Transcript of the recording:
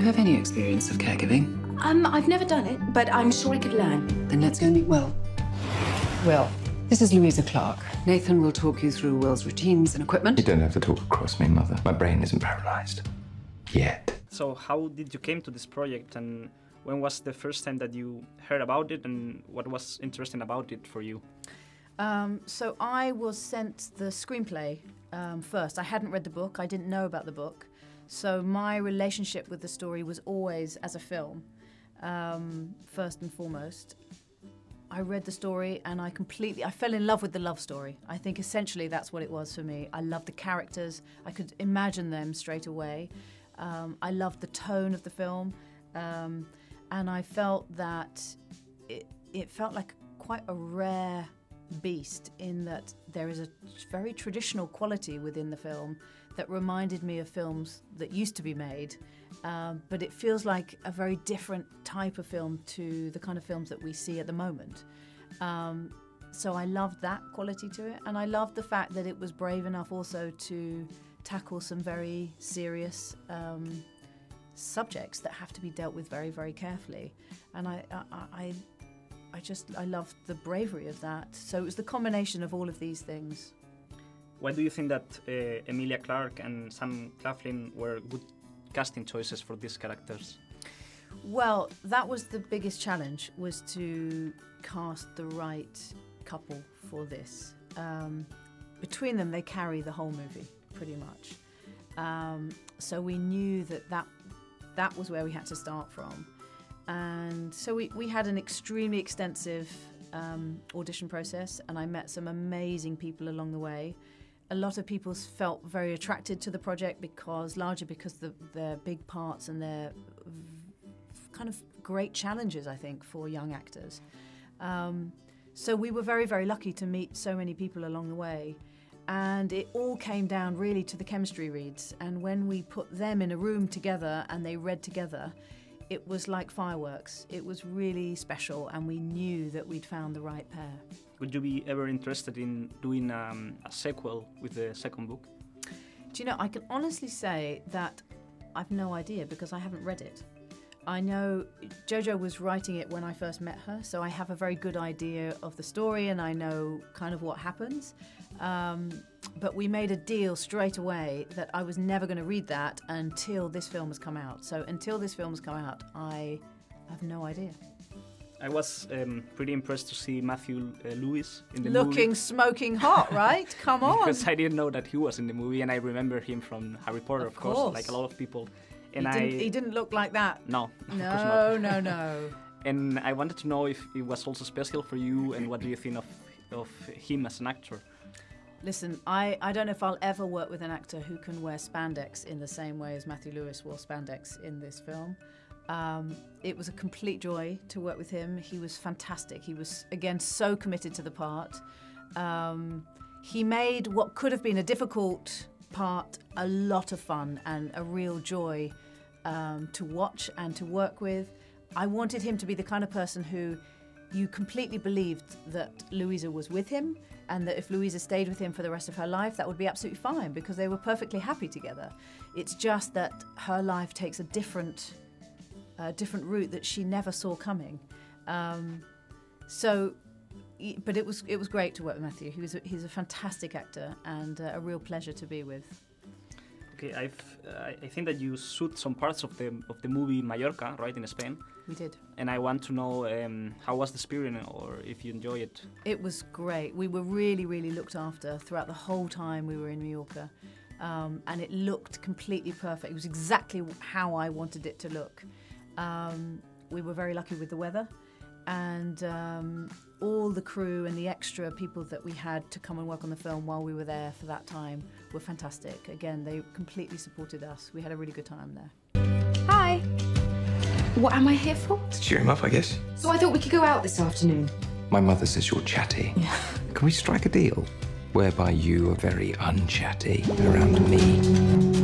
have any experience of caregiving? I've never done it, but I'm sure I could learn. Then let's go meet Will. Will, this is Louisa Clark. Nathan will talk you through Will's routines and equipment. You don't have to talk across me, Mother. My brain isn't paralyzed. Yet. So how did you came to this project, and when was the first time that you heard about it, and what was interesting about it for you? So I was sent the screenplay first. I hadn't read the book. I didn't know about the book. So my relationship with the story was always as a film, first and foremost. I read the story and I fell in love with the love story. I think essentially that's what it was for me. I loved the characters. I could imagine them straight away. I loved the tone of the film. And I felt that it felt like quite a rare beast in that there is a very traditional quality within the film that reminded me of films that used to be made, but it feels like a very different type of film to the kind of films that we see at the moment. So I loved that quality to it, and I loved the fact that it was brave enough also to tackle some very serious subjects that have to be dealt with very, very carefully. And I loved the bravery of that. So it was the combination of all of these things. Why do you think that Emilia Clarke and Sam Claflin were good casting choices for these characters? Well, that was the biggest challenge, was to cast the right couple for this. Between them, they carry the whole movie, pretty much. So we knew that was where we had to start from. And so we had an extremely extensive audition process, and I met some amazing people along the way. A lot of people felt very attracted to the project largely because they're big parts and they're kind of great challenges, I think, for young actors. So we were very, very lucky to meet so many people along the way. And it all came down really to the chemistry reads. And when we put them in a room together and they read together, it was like fireworks. It was really special, and we knew that we'd found the right pair. Would you be ever interested in doing a sequel with the second book? Do you know, I can honestly say that I've no idea because I haven't read it. I know Jojo was writing it when I first met her, so I have a very good idea of the story and I know kind of what happens. But we made a deal straight away that I was never going to read that until this film has come out. So until this film has come out, I have no idea. I was pretty impressed to see Matthew Lewis in the movie. Looking smoking hot, right? Come on. Because I didn't know that he was in the movie, and I remember him from Harry Potter, of course, like a lot of people. And he didn't look like that. No, of course not. No. And I wanted to know if it was also special for you, and what do you think of him as an actor? Listen, I don't know if I'll ever work with an actor who can wear spandex in the same way as Matthew Lewis wore spandex in this film. It was a complete joy to work with him. He was fantastic. He was, again, so committed to the part. He made what could have been a difficult part a lot of fun and a real joy to watch and to work with. I wanted him to be the kind of person who you completely believed that Louisa was with him, and that if Louisa stayed with him for the rest of her life, that would be absolutely fine because they were perfectly happy together. It's just that her life takes a different route that she never saw coming. But it was great to work with Matthew. He's a fantastic actor and a real pleasure to be with. Okay, I think that you shoot some parts of the movie Mallorca, right, in Spain. We did. And I want to know how was the experience, or if you enjoy it. It was great. We were really, really looked after throughout the whole time we were in Mallorca. And it looked completely perfect. It was exactly how I wanted it to look. We were very lucky with the weather, and all the crew and the extra people that we had to come and work on the film while we were there for that time were fantastic. Again, they completely supported us. We had a really good time there. Hi. What am I here for? To cheer him up, I guess. So I thought we could go out this afternoon. My mother says you're chatty. Yeah. Can we strike a deal whereby you are very unchatty around me?